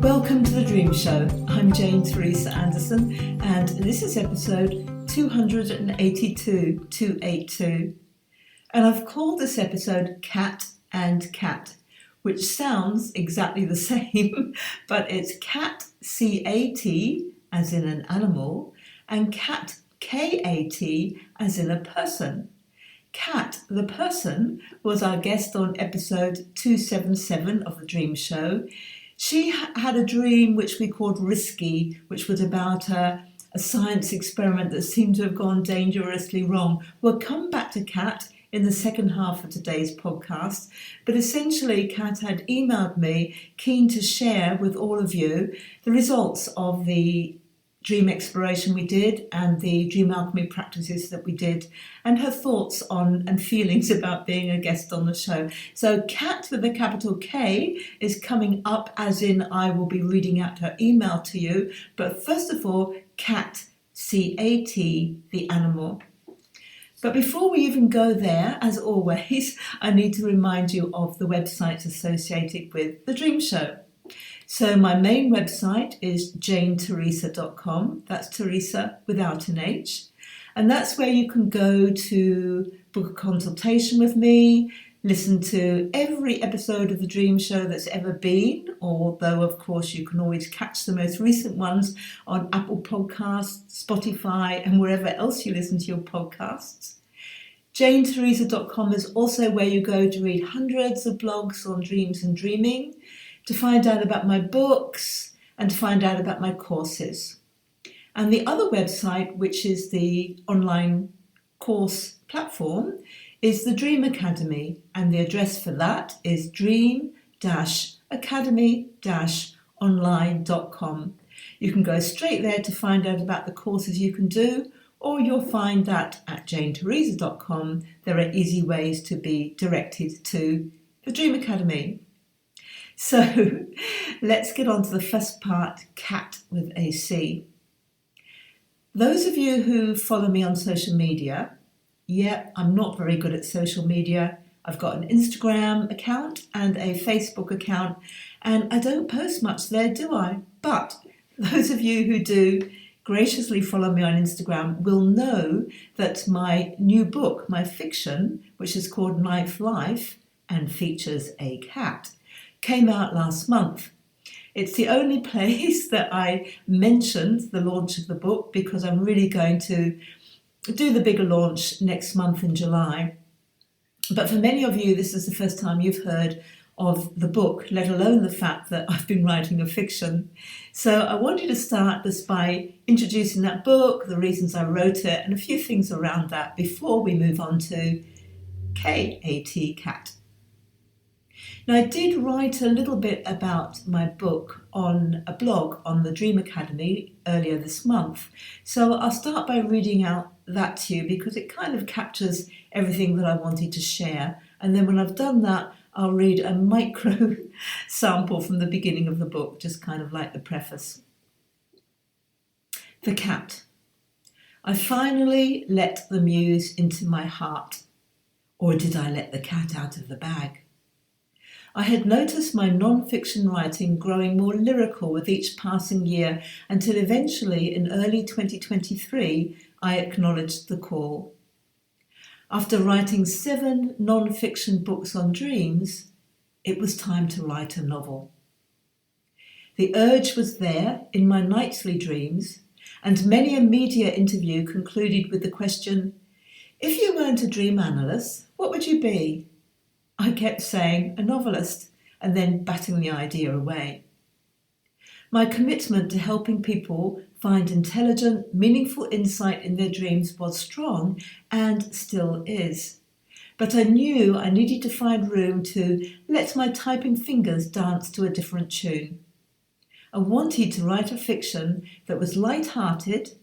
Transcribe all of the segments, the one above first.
Welcome to The Dream Show. I'm Jane Teresa Anderson, and this is episode 282. And I've called this episode Cat and Cat, which sounds exactly the same, but it's cat, C-A-T, as in an animal, and cat, K-A-T, as in a person. Cat, the person, was our guest on episode 277 of The Dream Show. She had a dream which we called Risky, which was about a science experiment that seemed to have gone dangerously wrong. We'll come back to Kat in the second half of today's podcast, but essentially Kat had emailed me keen to share with all of you the results of the dream exploration we did and the dream alchemy practices that we did, and her thoughts on and feelings about being a guest on the show. So Kat with a capital K is coming up, as in I will be reading out her email to you. But first of all, Cat, C-A-T, the animal. But before we even go there, as always, I need to remind you of the websites associated with The Dream Show. So my main website is janeteresa.com. That's Teresa without an H. And that's where you can go to book a consultation with me, listen to every episode of The Dream Show that's ever been, although of course you can always catch the most recent ones on Apple Podcasts, Spotify, and wherever else you listen to your podcasts. janeteresa.com is also where you go to read hundreds of blogs on dreams and dreaming, to find out about my books, and to find out about my courses. And the other website, which is the online course platform, is the Dream Academy, and the address for that is dream-academy-online.com. You can go straight there to find out about the courses you can do, or you'll find that at janeteresa.com there are easy ways to be directed to the Dream Academy. So let's get on to the first part, Cat with a C. Those of you who follow me on social media, I'm not very good at social media. I've got an Instagram account and a Facebook account, and I don't post much there, do I? But those of you who do graciously follow me on Instagram will know that my new book, my fiction, which is called Knife Life and features a cat, came out last month. It's the only place that I mentioned the launch of the book, because I'm really going to do the bigger launch next month in July. But for many of you, this is the first time you've heard of the book, let alone the fact that I've been writing a fiction. So I wanted to start this by introducing that book, the reasons I wrote it, and a few things around that before we move on to K-A-T, cat. Now, I did write a little bit about my book on a blog on the Dream Academy earlier this month. So I'll start by reading out that to you, because it kind of captures everything that I wanted to share. And then when I've done that, I'll read a micro sample from the beginning of the book, just kind of like the preface. The cat. I finally let the muse into my heart. Or did I let the cat out of the bag? I had noticed my non-fiction writing growing more lyrical with each passing year, until eventually in early 2023 I acknowledged the call. After writing 7 non-fiction books on dreams, it was time to write a novel. The urge was there in my nightly dreams, and many a media interview concluded with the question, "If you weren't a dream analyst, what would you be?" I kept saying a novelist, and then batting the idea away. My commitment to helping people find intelligent, meaningful insight in their dreams was strong, and still is. But I knew I needed to find room to let my typing fingers dance to a different tune. I wanted to write a fiction that was light-hearted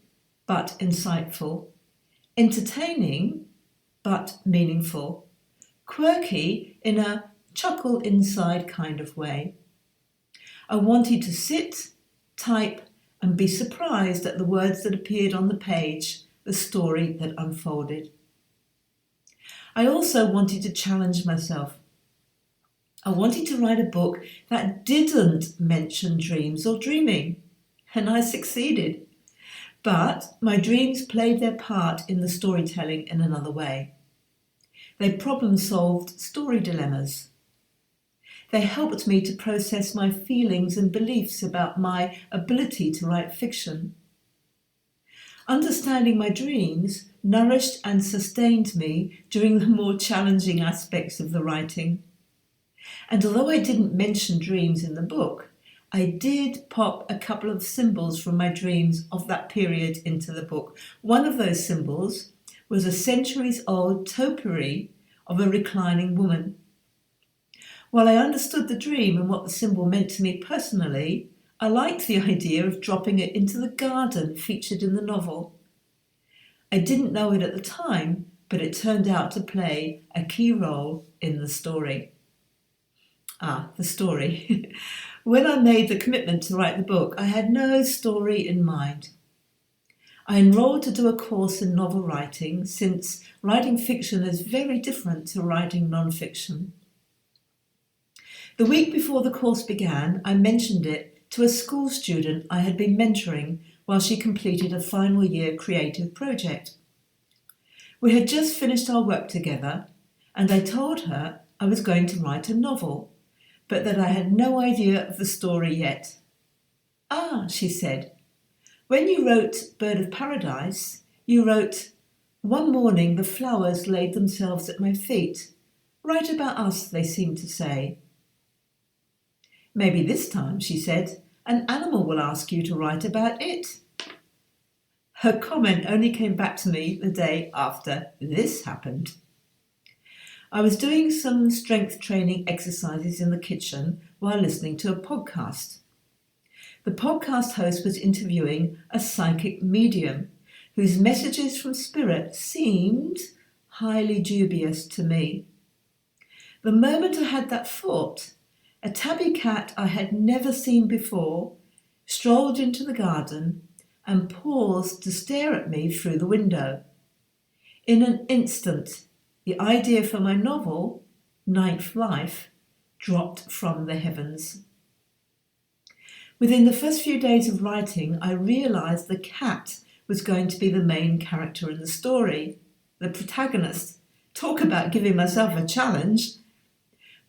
but insightful, entertaining but meaningful, quirky in a chuckle inside kind of way. I wanted to sit, type, and be surprised at the words that appeared on the page, the story that unfolded. I also wanted to challenge myself. I wanted to write a book that didn't mention dreams or dreaming, and I succeeded. But my dreams played their part in the storytelling in another way. They problem-solved story dilemmas. They helped me to process my feelings and beliefs about my ability to write fiction. Understanding my dreams nourished and sustained me during the more challenging aspects of the writing. And although I didn't mention dreams in the book, I did pop a couple of symbols from my dreams of that period into the book. One of those symbols was a centuries-old topiary of a reclining woman. While I understood the dream and what the symbol meant to me personally, I liked the idea of dropping it into the garden featured in the novel. I didn't know it at the time, but it turned out to play a key role in the story. The story. When I made the commitment to write the book, I had no story in mind. I enrolled to do a course in novel writing, since writing fiction is very different to writing non-fiction. The week before the course began, I mentioned it to a school student I had been mentoring while she completed a final year creative project. We had just finished our work together, and I told her I was going to write a novel, but that I had no idea of the story yet. She said, when you wrote Bird of Paradise, you wrote, one morning the flowers laid themselves at my feet. Write about us, they seemed to say. Maybe this time, she said, an animal will ask you to write about it. Her comment only came back to me the day after this happened. I was doing some strength training exercises in the kitchen while listening to a podcast. The podcast host was interviewing a psychic medium whose messages from spirit seemed highly dubious to me. The moment I had that thought, a tabby cat I had never seen before strolled into the garden and paused to stare at me through the window. In an instant, the idea for my novel, Ninth Life, dropped from the heavens. Within the first few days of writing, I realised the cat was going to be the main character in the story, the protagonist. Talk about giving myself a challenge.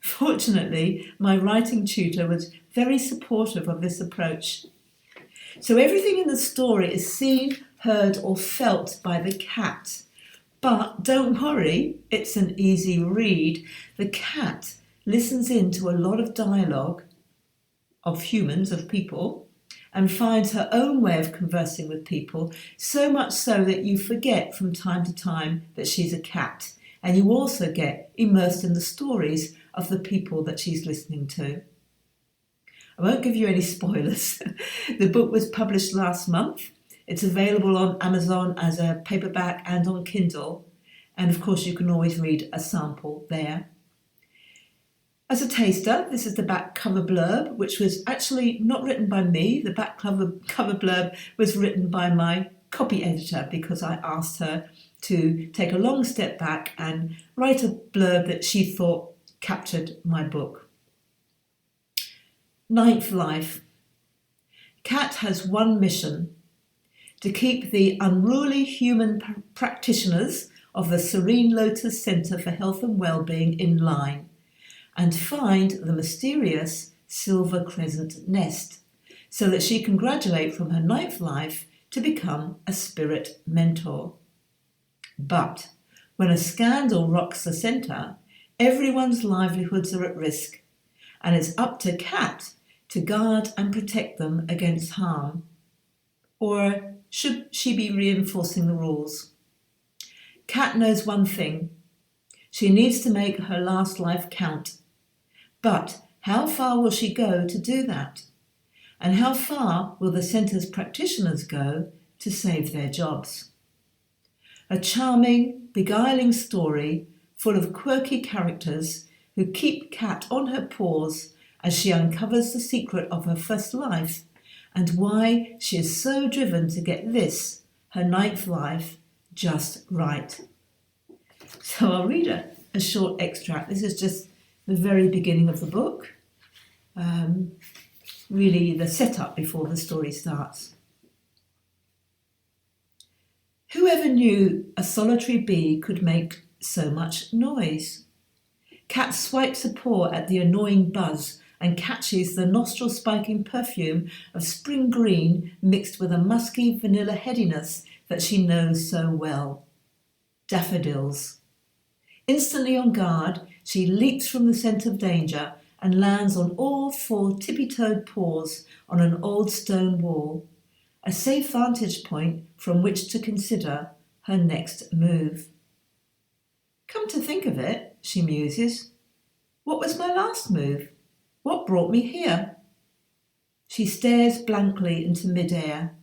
Fortunately, my writing tutor was very supportive of this approach. So everything in the story is seen, heard, or felt by the cat. But don't worry, it's an easy read. The cat listens in to a lot of dialogue of humans, of people, and finds her own way of conversing with people, so much so that you forget from time to time that she's a cat, and you also get immersed in the stories of the people that she's listening to. I won't give you any spoilers. The book was published last month. It's available on Amazon as a paperback and on Kindle. And of course, you can always read a sample there. As a taster, this is the back cover blurb, which was actually not written by me. The back cover blurb was written by my copy editor because I asked her to take a long step back and write a blurb that she thought captured my book. Ninth Life. Cat has one mission: to keep the unruly human practitioners of the Serene Lotus Centre for Health and Wellbeing in line and find the mysterious Silver Crescent nest so that she can graduate from her ninth life to become a spirit mentor. But when a scandal rocks the centre, everyone's livelihoods are at risk, and it's up to Cat to guard and protect them against harm. Or should she be reinforcing the rules? Cat knows one thing. She needs to make her last life count. But how far will she go to do that? And how far will the centre's practitioners go to save their jobs? A charming, beguiling story full of quirky characters who keep Cat on her paws as she uncovers the secret of her first life and why she is so driven to get this, her ninth life, just right. So I'll read a short extract. This is just the very beginning of the book, really the setup before the story starts. Whoever knew a solitary bee could make so much noise? Cat swipes a paw at the annoying buzz and catches the nostril-spiking perfume of spring green mixed with a musky vanilla headiness that she knows so well. Daffodils. Instantly on guard, she leaps from the scent of danger and lands on all four tippy-toed paws on an old stone wall, a safe vantage point from which to consider her next move. Come to think of it, she muses, what was my last move? What brought me here? She stares blankly into mid-air.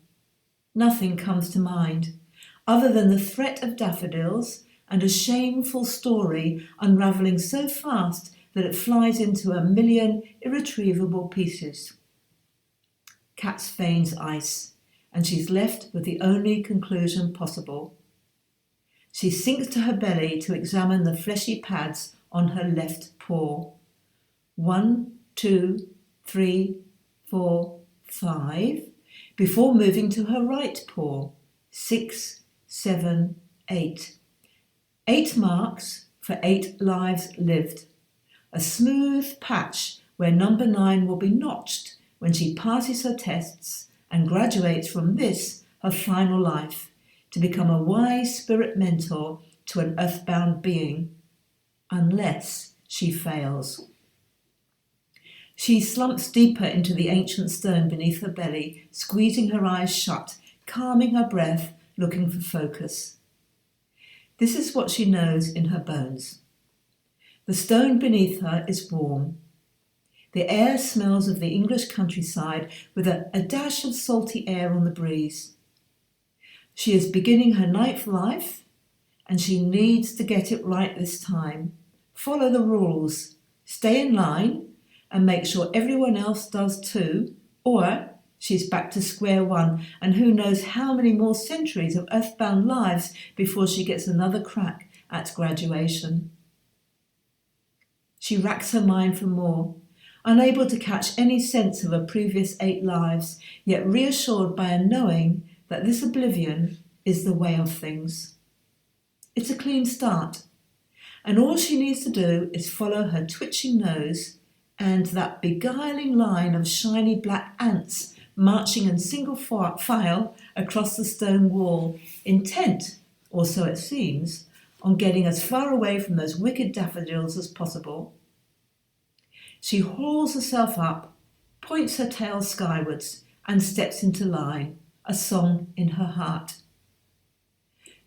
Nothing comes to mind, other than the threat of daffodils and a shameful story unravelling so fast that it flies into a million irretrievable pieces. Cat's veins ice, and she's left with the only conclusion possible. She sinks to her belly to examine the fleshy pads on her left paw. 1, 2, 3, 4, 5, before moving to her right paw. 6, 7, 8. 8 marks for 8 lives lived. A smooth patch where number 9 will be notched when she passes her tests and graduates from this, her final life, to become a wise spirit mentor to an earthbound being, unless she fails. She slumps deeper into the ancient stone beneath her belly, squeezing her eyes shut, calming her breath, looking for focus. This is what she knows in her bones. The stone beneath her is warm. The air smells of the English countryside with a dash of salty air on the breeze. She is beginning her ninth life, and she needs to get it right this time. Follow the rules, stay in line, and make sure everyone else does too, or she's back to square one, and who knows how many more centuries of earthbound lives before she gets another crack at graduation. She racks her mind for more, unable to catch any sense of her previous 8 lives, yet reassured by a knowing that this oblivion is the way of things. It's a clean start, and all she needs to do is follow her twitching nose and that beguiling line of shiny black ants marching in single file across the stone wall, intent, or so it seems, on getting as far away from those wicked daffodils as possible. She hauls herself up, points her tail skywards, and steps into line, a song in her heart.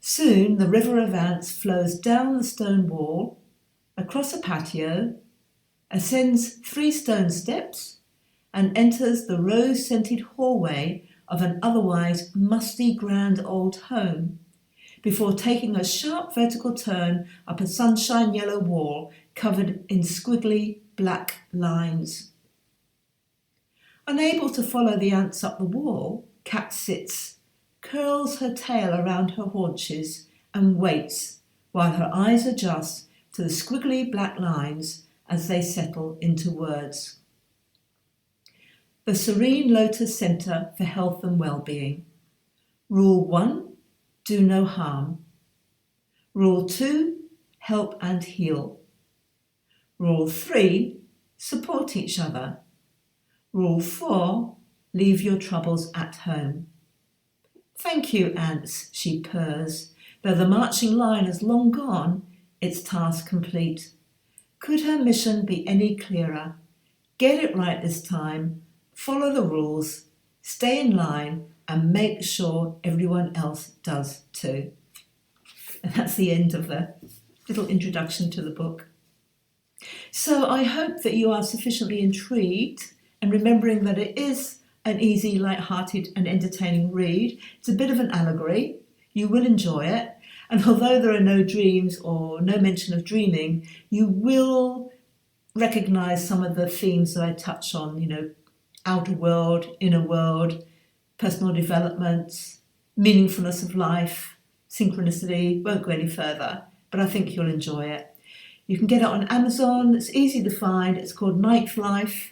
Soon the river of ants flows down the stone wall, across a patio, ascends 3 stone steps, and enters the rose-scented hallway of an otherwise musty grand old home, before taking a sharp vertical turn up a sunshine yellow wall covered in squiggly black lines. Unable to follow the ants up the wall, Cat sits, curls her tail around her haunches, and waits while her eyes adjust to the squiggly black lines as they settle into words. The Serene Lotus Centre for Health and Well-being. Rule 1, do no harm. Rule 2, help and heal. Rule 3, support each other. Rule 4, leave your troubles at home. Thank you, ants, she purrs. Though the marching line is long gone, its task complete. Could her mission be any clearer? Get it right this time, follow the rules, stay in line, and make sure everyone else does too. And that's the end of the little introduction to the book. So I hope that you are sufficiently intrigued and remembering that it is an easy, light-hearted and entertaining read. It's a bit of an allegory. You will enjoy it. And although there are no dreams or no mention of dreaming, you will recognise some of the themes that I touch on, outer world, inner world, personal development, meaningfulness of life, synchronicity. Won't go any further, but I think you'll enjoy it. You can get it on Amazon. It's easy to find. It's called Nightlife.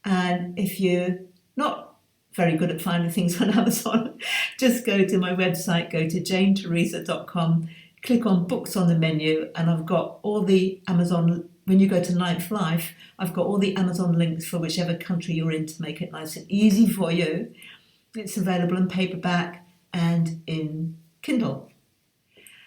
And if you're not very good at finding things on Amazon, just go to my website, go to janeteresa.com, click on books on the menu, and I've got all the Amazon, when you go to Nightlife, I've got all the Amazon links for whichever country you're in to make it nice and easy for you. It's available in paperback and in Kindle.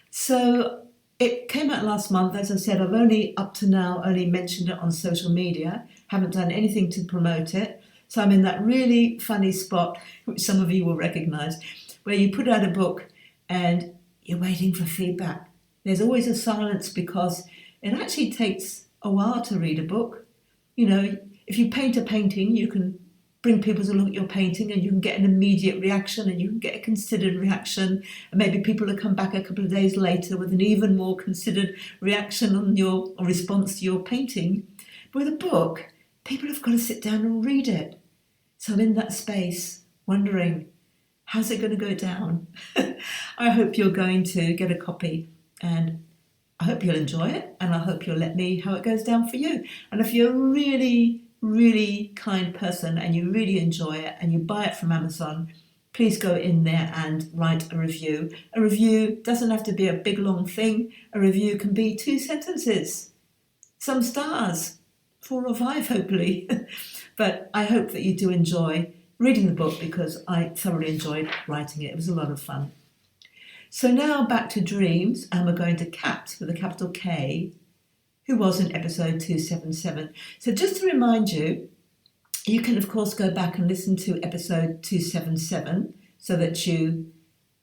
So it came out last month. As I said, I've up to now only mentioned it on social media, haven't done anything to promote it. So I'm in that really funny spot, which some of you will recognise, where you put out a book and you're waiting for feedback. There's always a silence because it actually takes a while to read a book. You know, if you paint a painting, you can bring people to look at your painting and you can get an immediate reaction and you can get a considered reaction, and maybe people will come back a couple of days later with an even more considered reaction on your or response to your painting. But with a book, people have got to sit down and read it. So I'm in that space wondering, how's it going to go down? I hope you're going to get a copy, and I hope you'll enjoy it, and I hope you'll let me how it goes down for you. And if you're a really, really kind person and you really enjoy it and you buy it from Amazon, please go in there and write a review. A review doesn't have to be a big long thing. A review can be 2 sentences, some stars, 4 or 5 hopefully. But I hope that you do enjoy reading the book because I thoroughly enjoyed writing it. It was a lot of fun. So now back to dreams, and we're going to Kat with a capital K, who was in episode 277. So just to remind you, you can of course go back and listen to episode 277 so that you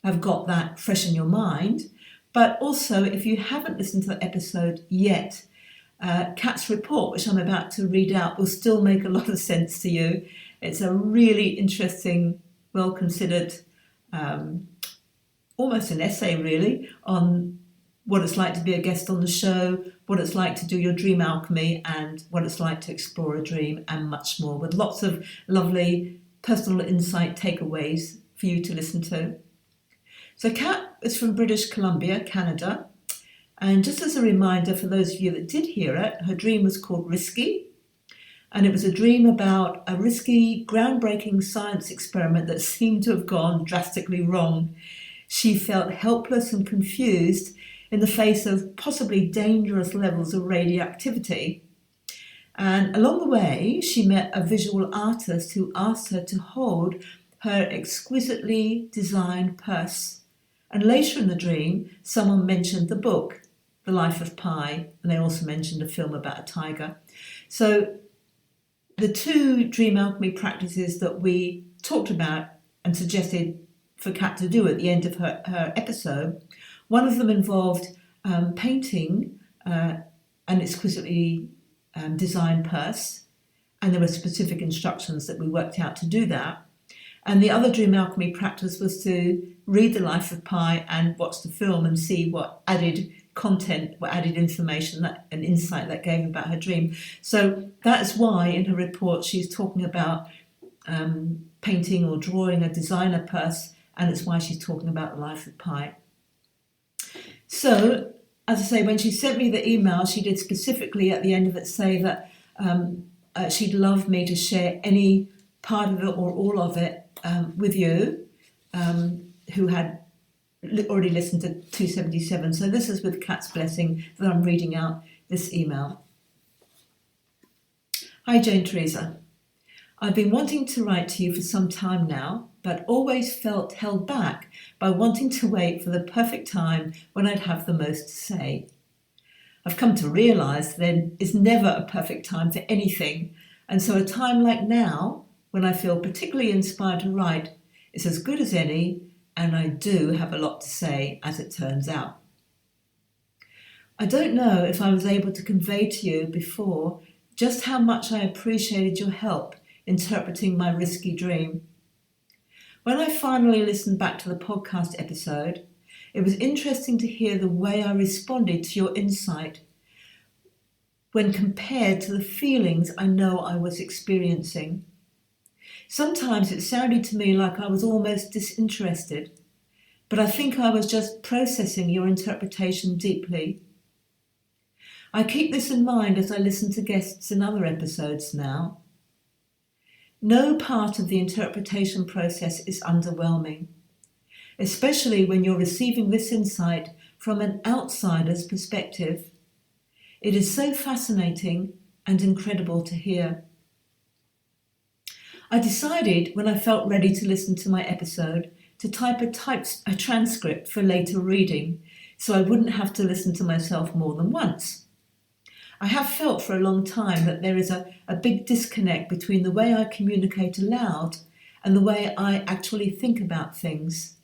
have got that fresh in your mind. But also, if you haven't listened to the episode yet, Kat's report, which I'm about to read out, will still make a lot of sense to you. It's a really interesting, well-considered, almost an essay really, on what it's like to be a guest on the show, what it's like to do your dream alchemy, and what it's like to explore a dream, and much more, with lots of lovely personal insight takeaways for you to listen to. So Kat is from British Columbia, Canada. And just as a reminder for those of you that did hear it, her dream was called Risky. And it was a dream about a risky, groundbreaking science experiment that seemed to have gone drastically wrong. She felt helpless and confused in the face of possibly dangerous levels of radioactivity. And along the way, she met a visual artist who asked her to hold her exquisitely designed purse. And later in the dream, someone mentioned the book, The Life of Pi, and they also mentioned a film about a tiger. So the 2 dream alchemy practices that we talked about and suggested for Kat to do at the end of her episode, one of them involved painting an exquisitely designed purse, and there were specific instructions that we worked out to do that. And the other dream alchemy practice was to read The Life of Pi and watch the film and see what added content, what added information and insight that gave about her dream. So that's why in her report she's talking about painting or drawing a designer purse, and it's why she's talking about The Life of Pi. So, as I say, when she sent me the email, she did specifically at the end of it say that she'd love me to share any part of it or all of it with you who had already listened to 277. So this is with Kat's blessing that I'm reading out this email. Hi, Jane Teresa. I've been wanting to write to you for some time now, but always felt held back by wanting to wait for the perfect time when I'd have the most to say. I've come to realise there is never a perfect time for anything, and so a time like now, when I feel particularly inspired to write, is as good as any, and I do have a lot to say, as it turns out. I don't know if I was able to convey to you before just how much I appreciated your help interpreting my risky dream. When I finally listened back to the podcast episode, it was interesting to hear the way I responded to your insight when compared to the feelings I know I was experiencing. Sometimes it sounded to me like I was almost disinterested, but I think I was just processing your interpretation deeply. I keep this in mind as I listen to guests in other episodes now. No part of the interpretation process is underwhelming, especially when you're receiving this insight from an outsider's perspective. It is so fascinating and incredible to hear. I decided when I felt ready to listen to my episode to type a transcript for later reading, so I wouldn't have to listen to myself more than once. I have felt for a long time that there is a big disconnect between the way I communicate aloud and the way I actually think about things,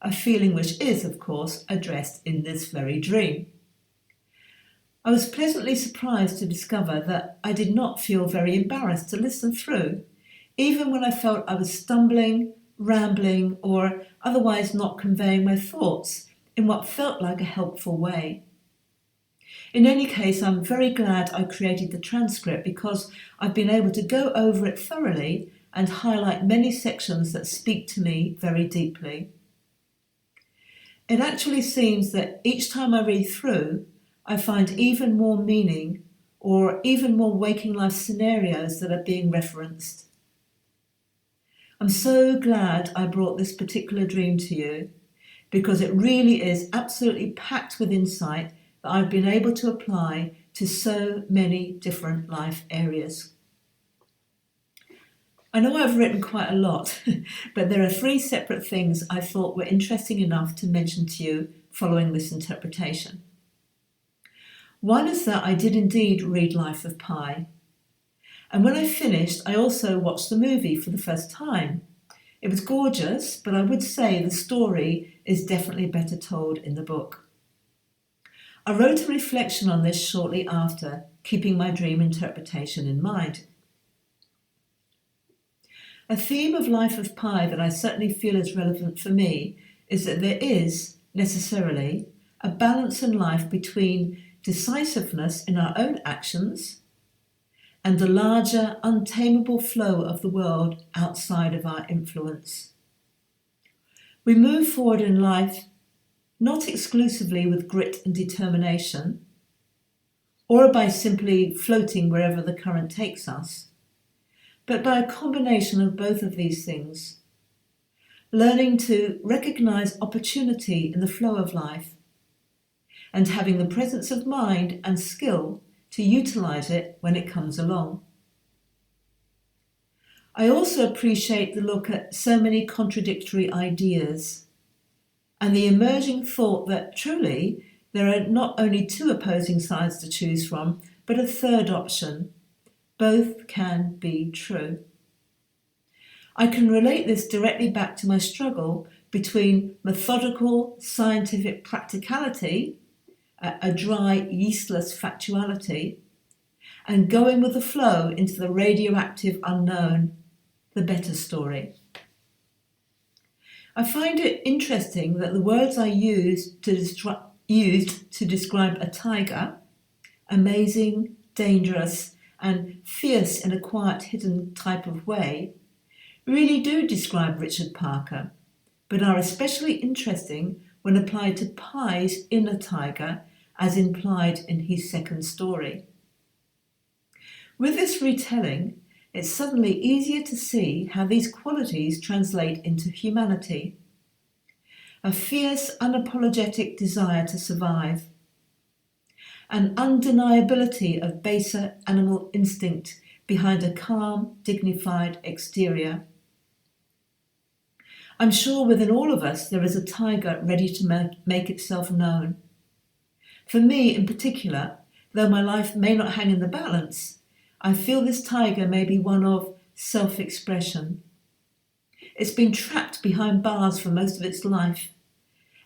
a feeling which is, of course, addressed in this very dream. I was pleasantly surprised to discover that I did not feel very embarrassed to listen through, even when I felt I was stumbling, rambling, or otherwise not conveying my thoughts in what felt like a helpful way. In any case, I'm very glad I created the transcript because I've been able to go over it thoroughly and highlight many sections that speak to me very deeply. It actually seems that each time I read through, I find even more meaning or even more waking life scenarios that are being referenced. I'm so glad I brought this particular dream to you because it really is absolutely packed with insight that I've been able to apply to so many different life areas. I know I've written quite a lot, but there are 3 separate things I thought were interesting enough to mention to you following this interpretation. One is that I did indeed read Life of Pi, and when I finished, I also watched the movie for the first time. It was gorgeous, but I would say the story is definitely better told in the book. I wrote a reflection on this shortly after, keeping my dream interpretation in mind. A theme of Life of Pi that I certainly feel is relevant for me is that there is, necessarily, a balance in life between decisiveness in our own actions and the larger, untamable flow of the world outside of our influence. We move forward in life not exclusively with grit and determination, or by simply floating wherever the current takes us, but by a combination of both of these things, learning to recognize opportunity in the flow of life and having the presence of mind and skill to utilize it when it comes along. I also appreciate the look at so many contradictory ideas and the emerging thought that truly there are not only 2 opposing sides to choose from, but a third option. Both can be true. I can relate this directly back to my struggle between methodical scientific practicality, a dry, yeastless factuality, and going with the flow into the radioactive unknown, the better story. I find it interesting that the words I used to describe a tiger, amazing, dangerous, and fierce in a quiet, hidden type of way, really do describe Richard Parker, but are especially interesting when applied to Pi's inner tiger, as implied in his second story. With this retelling, it's suddenly easier to see how these qualities translate into humanity. A fierce, unapologetic desire to survive. An undeniability of baser animal instinct behind a calm, dignified exterior. I'm sure within all of us there is a tiger ready to make itself known. For me in particular, though my life may not hang in the balance, I feel this tiger may be one of self-expression. It's been trapped behind bars for most of its life,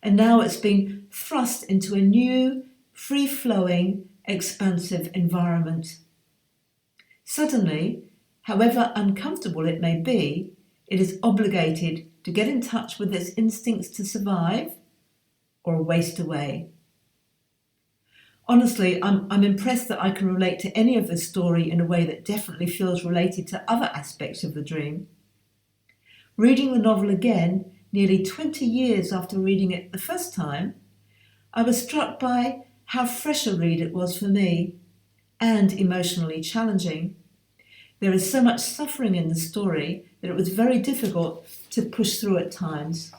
and now it's been thrust into a new, free-flowing, expansive environment. Suddenly, however uncomfortable it may be, it is obligated to get in touch with its instincts to survive or waste away. Honestly, I'm impressed that I can relate to any of this story in a way that definitely feels related to other aspects of the dream. Reading the novel again, nearly 20 years after reading it the first time, I was struck by how fresh a read it was for me, and emotionally challenging. There is so much suffering in the story that it was very difficult to push through at times.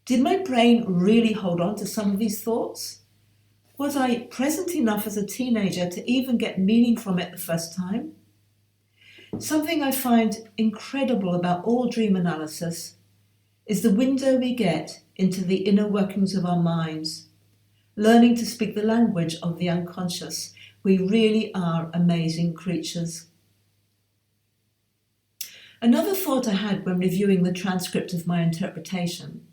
Did my brain really hold on to some of these thoughts? Was I present enough as a teenager to even get meaning from it the first time? Something I find incredible about all dream analysis is the window we get into the inner workings of our minds, learning to speak the language of the unconscious. We really are amazing creatures. Another thought I had when reviewing the transcript of my interpretation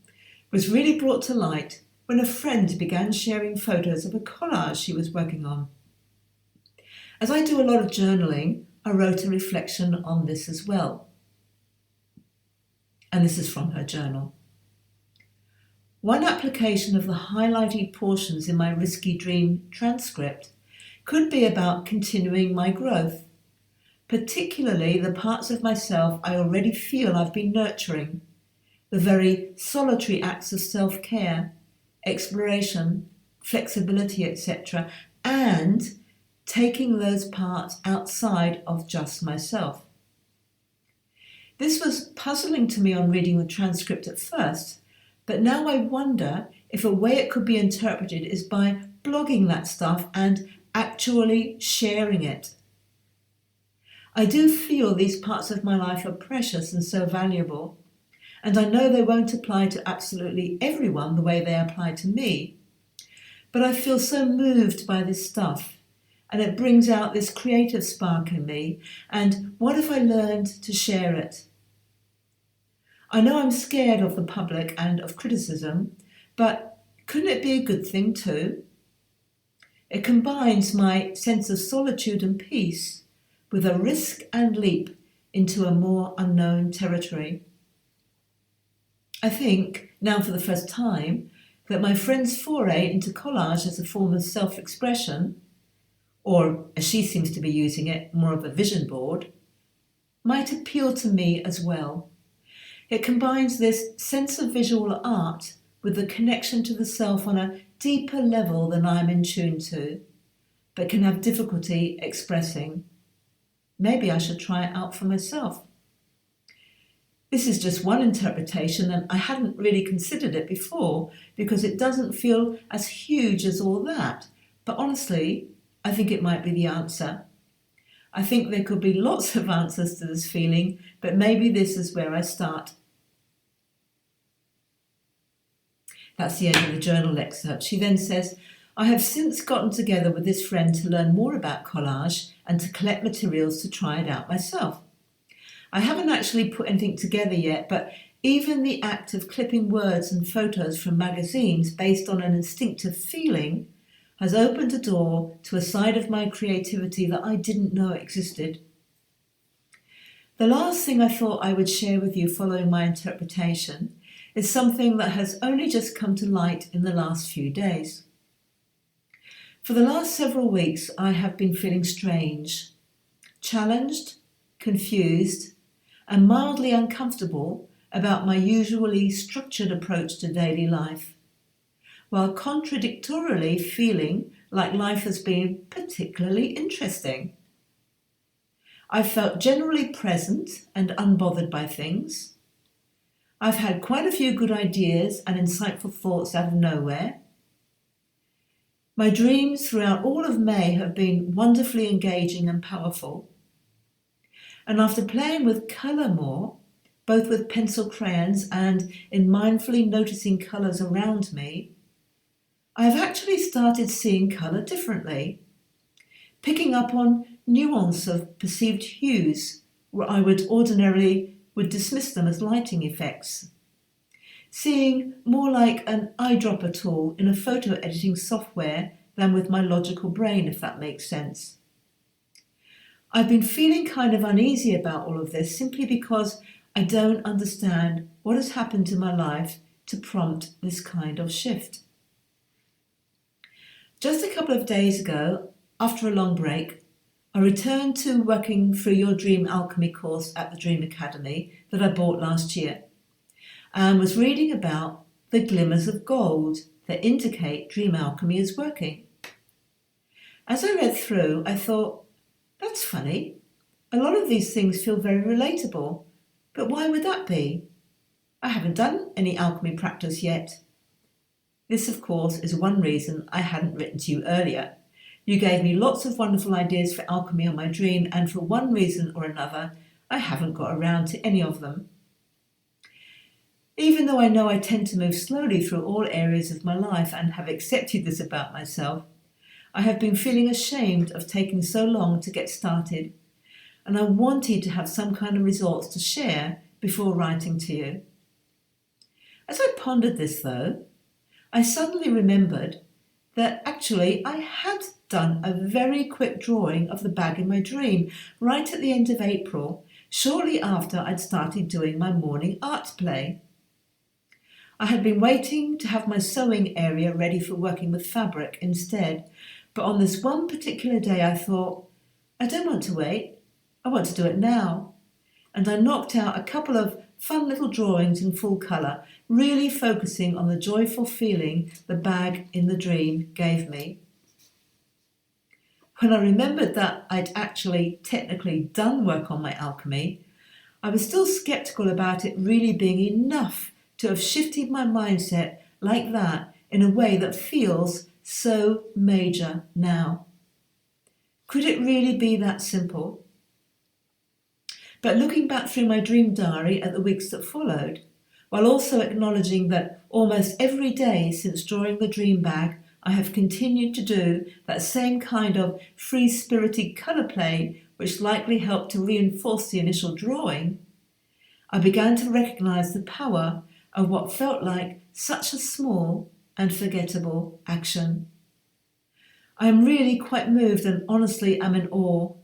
was really brought to light when a friend began sharing photos of a collage she was working on. As I do a lot of journaling, I wrote a reflection on this as well. And this is from her journal. One application of the highlighted portions in my risky dream transcript could be about continuing my growth, particularly the parts of myself I already feel I've been nurturing, the very solitary acts of self-care, exploration, flexibility, etc., and taking those parts outside of just myself. This was puzzling to me on reading the transcript at first, but now I wonder if a way it could be interpreted is by blogging that stuff and actually sharing it. I do feel these parts of my life are precious and so valuable, and I know they won't apply to absolutely everyone the way they apply to me, but I feel so moved by this stuff, and it brings out this creative spark in me, and what if I learned to share it? I know I'm scared of the public and of criticism, but couldn't it be a good thing too? It combines my sense of solitude and peace with a risk and leap into a more unknown territory. I think, now for the first time, that my friend's foray into collage as a form of self-expression, or as she seems to be using it, more of a vision board, might appeal to me as well. It combines this sense of visual art with the connection to the self on a deeper level than I'm in tune to, but can have difficulty expressing. Maybe I should try it out for myself. This is just one interpretation, and I hadn't really considered it before because it doesn't feel as huge as all that. But honestly, I think it might be the answer. I think there could be lots of answers to this feeling, but maybe this is where I start. That's the end of the journal excerpt. She then says, I have since gotten together with this friend to learn more about collage and to collect materials to try it out myself. I haven't actually put anything together yet, but even the act of clipping words and photos from magazines based on an instinctive feeling has opened a door to a side of my creativity that I didn't know existed. The last thing I thought I would share with you following my interpretation is something that has only just come to light in the last few days. For the last several weeks, I have been feeling strange, challenged, confused, and mildly uncomfortable about my usually structured approach to daily life, while contradictorily feeling like life has been particularly interesting. I've felt generally present and unbothered by things. I've had quite a few good ideas and insightful thoughts out of nowhere. My dreams throughout all of May have been wonderfully engaging and powerful. And after playing with colour more, both with pencil crayons and in mindfully noticing colours around me, I have actually started seeing colour differently, picking up on nuance of perceived hues where I would ordinarily dismiss them as lighting effects, seeing more like an eyedropper tool in a photo editing software than with my logical brain, if that makes sense. I've been feeling kind of uneasy about all of this simply because I don't understand what has happened to my life to prompt this kind of shift. Just a couple of days ago, after a long break, I returned to working through your Dream Alchemy course at the Dream Academy that I bought last year and was reading about the glimmers of gold that indicate dream alchemy is working. As I read through, I thought, that's funny. A lot of these things feel very relatable, but why would that be? I haven't done any alchemy practice yet. This, of course, is one reason I hadn't written to you earlier. You gave me lots of wonderful ideas for alchemy on my dream, and for one reason or another, I haven't got around to any of them. Even though I know I tend to move slowly through all areas of my life and have accepted this about myself, I have been feeling ashamed of taking so long to get started, and I wanted to have some kind of results to share before writing to you. As I pondered this, though, I suddenly remembered that actually I had done a very quick drawing of the bag in my dream right at the end of April, shortly after I'd started doing my morning art play. I had been waiting to have my sewing area ready for working with fabric instead, but on this one particular day I thought, I don't want to wait, I want to do it now. And I knocked out a couple of fun little drawings in full colour, really focusing on the joyful feeling the bag in the dream gave me. When I remembered that I'd actually technically done work on my alchemy, I was still sceptical about it really being enough to have shifted my mindset like that in a way that feels so major now. Could it really be that simple? But looking back through my dream diary at the weeks that followed, while also acknowledging that almost every day since drawing the dream bag, I have continued to do that same kind of free-spirited colour play which likely helped to reinforce the initial drawing, I began to recognise the power of what felt like such a small and forgettable action. I am really quite moved and honestly am in awe.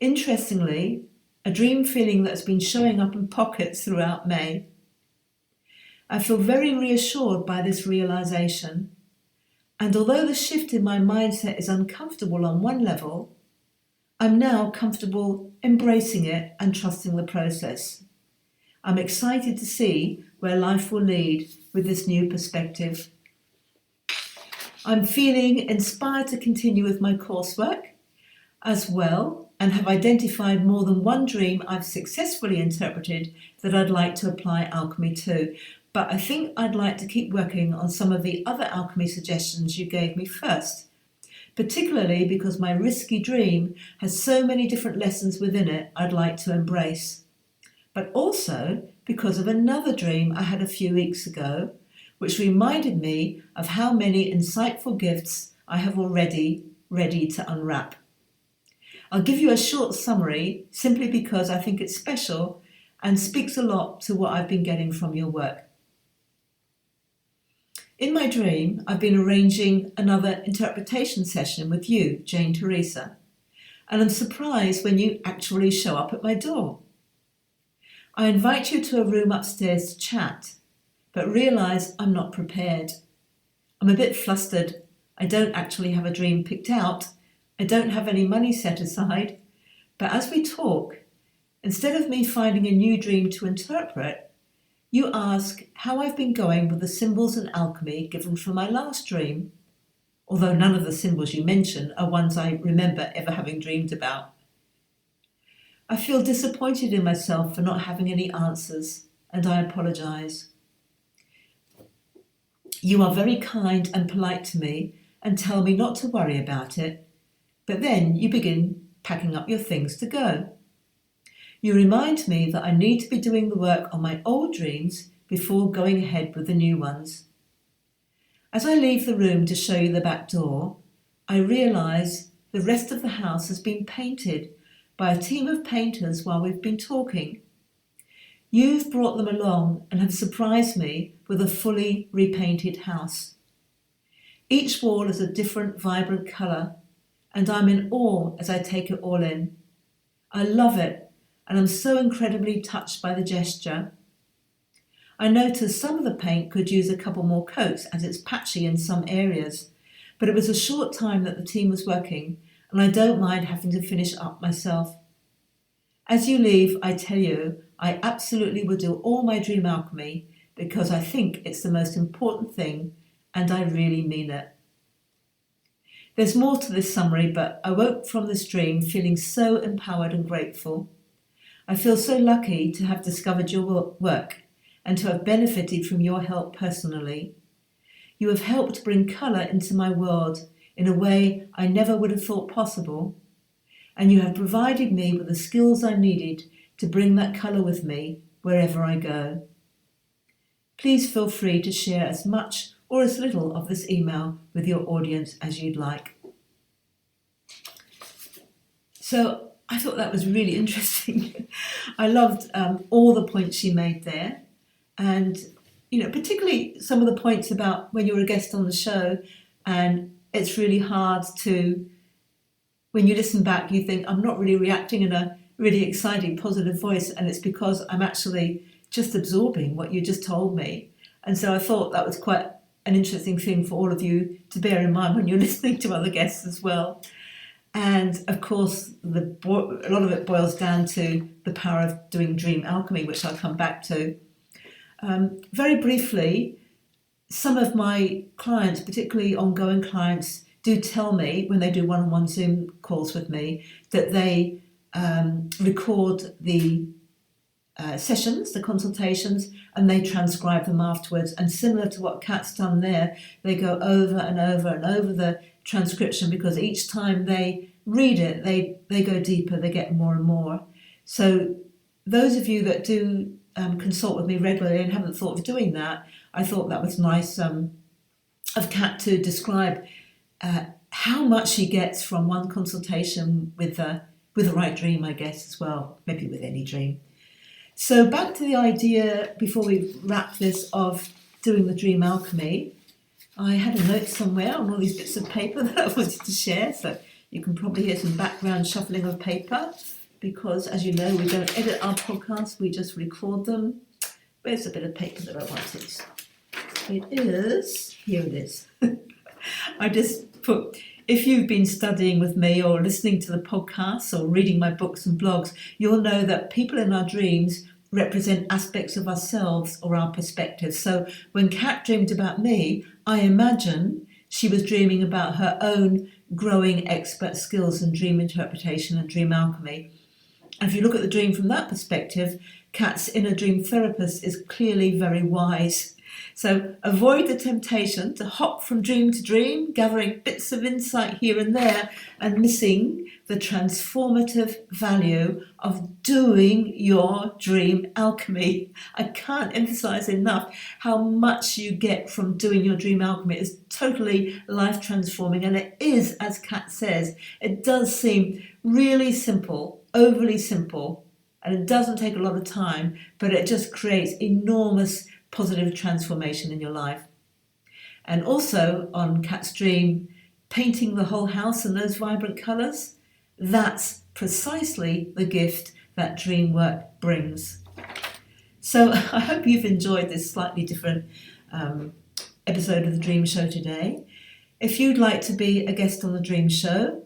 Interestingly, a dream feeling that's been showing up in pockets throughout May. I feel very reassured by this realisation, and although the shift in my mindset is uncomfortable on one level, I'm now comfortable embracing it and trusting the process. I'm excited to see where life will lead with this new perspective. I'm feeling inspired to continue with my coursework as well, and have identified more than one dream I've successfully interpreted that I'd like to apply alchemy to. But I think I'd like to keep working on some of the other alchemy suggestions you gave me first, particularly because my risky dream has so many different lessons within it I'd like to embrace. But also because of another dream I had a few weeks ago, which reminded me of how many insightful gifts I have already ready to unwrap. I'll give you a short summary simply because I think it's special and speaks a lot to what I've been getting from your work. In my dream, I've been arranging another interpretation session with you, Jane Teresa, and I'm surprised when you actually show up at my door. I invite you to a room upstairs to chat, but realise I'm not prepared. I'm a bit flustered. I don't actually have a dream picked out. I don't have any money set aside. But as we talk, instead of me finding a new dream to interpret, you ask how I've been going with the symbols and alchemy given for my last dream, although none of the symbols you mention are ones I remember ever having dreamed about. I feel disappointed in myself for not having any answers, and I apologise. You are very kind and polite to me and tell me not to worry about it, but then you begin packing up your things to go. You remind me that I need to be doing the work on my old dreams before going ahead with the new ones. As I leave the room to show you the back door, I realise the rest of the house has been painted by a team of painters while we've been talking. You've brought them along and have surprised me with a fully repainted house. Each wall is a different vibrant colour, and I'm in awe as I take it all in. I love it, and I'm so incredibly touched by the gesture. I noticed some of the paint could use a couple more coats as it's patchy in some areas, but it was a short time that the team was working, and I don't mind having to finish up myself. As you leave, I tell you, I absolutely will do all my dream alchemy because I think it's the most important thing and I really mean it. There's more to this summary, but I woke from this dream feeling so empowered and grateful. I feel so lucky to have discovered your work and to have benefited from your help personally. You have helped bring colour into my world in a way I never would have thought possible, and you have provided me with the skills I needed to bring that colour with me wherever I go. Please feel free to share as much or as little of this email with your audience as you'd like. So I thought that was really interesting. I loved all the points she made there, and particularly some of the points about when you're a guest on the show, and it's really hard to, when you listen back, you think, I'm not really reacting in a really exciting, positive voice, and it's because I'm actually just absorbing what you just told me. And so I thought that was quite an interesting thing for all of you to bear in mind when you're listening to other guests as well. And of course, a lot of it boils down to the power of doing dream alchemy, which I'll come back to. Very briefly, some of my clients, particularly ongoing clients, do tell me when they do one-on-one Zoom calls with me that they record the sessions, the consultations, and they transcribe them afterwards. And similar to what Kat's done there, they go over and over and over the transcription, because each time they read it, they go deeper, they get more and more. So those of you that do consult with me regularly and haven't thought of doing that, I thought that was nice of Kat to describe how much she gets from one consultation with the right dream, I guess, as well, maybe with any dream. So back to the idea, before we wrap this, of doing the dream alchemy. I had a note somewhere on all these bits of paper that I wanted to share, so you can probably hear some background shuffling of paper, because as you know, we don't edit our podcasts, we just record them. Where's the bit of paper that I wanted? It is, here it is. I just put, if you've been studying with me or listening to the podcasts or reading my books and blogs, you'll know that people in our dreams represent aspects of ourselves or our perspective. So when Kat dreamed about me, I imagine she was dreaming about her own growing expert skills in dream interpretation and dream alchemy. And if you look at the dream from that perspective, Kat's inner dream therapist is clearly very wise. So avoid the temptation to hop from dream to dream, gathering bits of insight here and there and missing the transformative value of doing your dream alchemy. I can't emphasize enough how much you get from doing your dream alchemy. It's totally life transforming, and it is, as Kat says, it does seem really simple, overly simple, and it doesn't take a lot of time, but it just creates enormous positive transformation in your life. And also on Kat's dream, painting the whole house in those vibrant colours, that's precisely the gift that dream work brings. So I hope you've enjoyed this slightly different episode of the Dream Show today. If you'd like to be a guest on the Dream Show,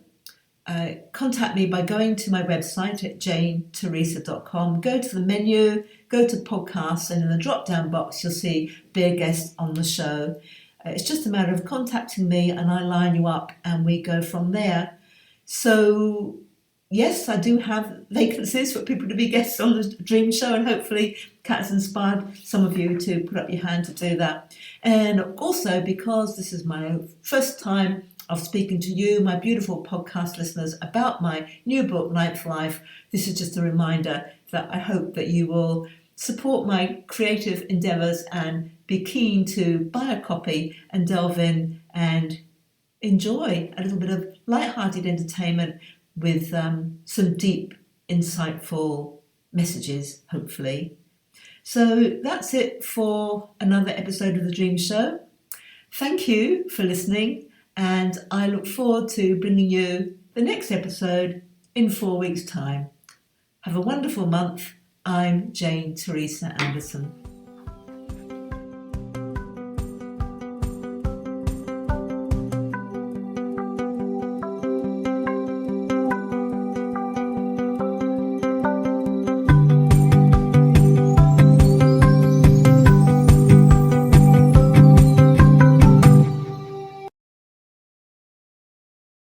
contact me by going to my website at janeteresa.com. Go to the menu, go to podcasts, and in the drop-down box you'll see Be a Guest on the Show. It's just a matter of contacting me and I line you up and we go from there. So yes, I do have vacancies for people to be guests on the Dream Show, and hopefully Kat has inspired some of you to put up your hand to do that. And also, because this is my first time of speaking to you, my beautiful podcast listeners, about my new book, Ninth Life, this is just a reminder that I hope that you will support my creative endeavours and be keen to buy a copy and delve in and enjoy a little bit of light-hearted entertainment with some deep, insightful messages, hopefully. So that's it for another episode of The Dream Show. Thank you for listening, and I look forward to bringing you the next episode in 4 weeks' time. Have a wonderful month. I'm Jane Teresa Anderson.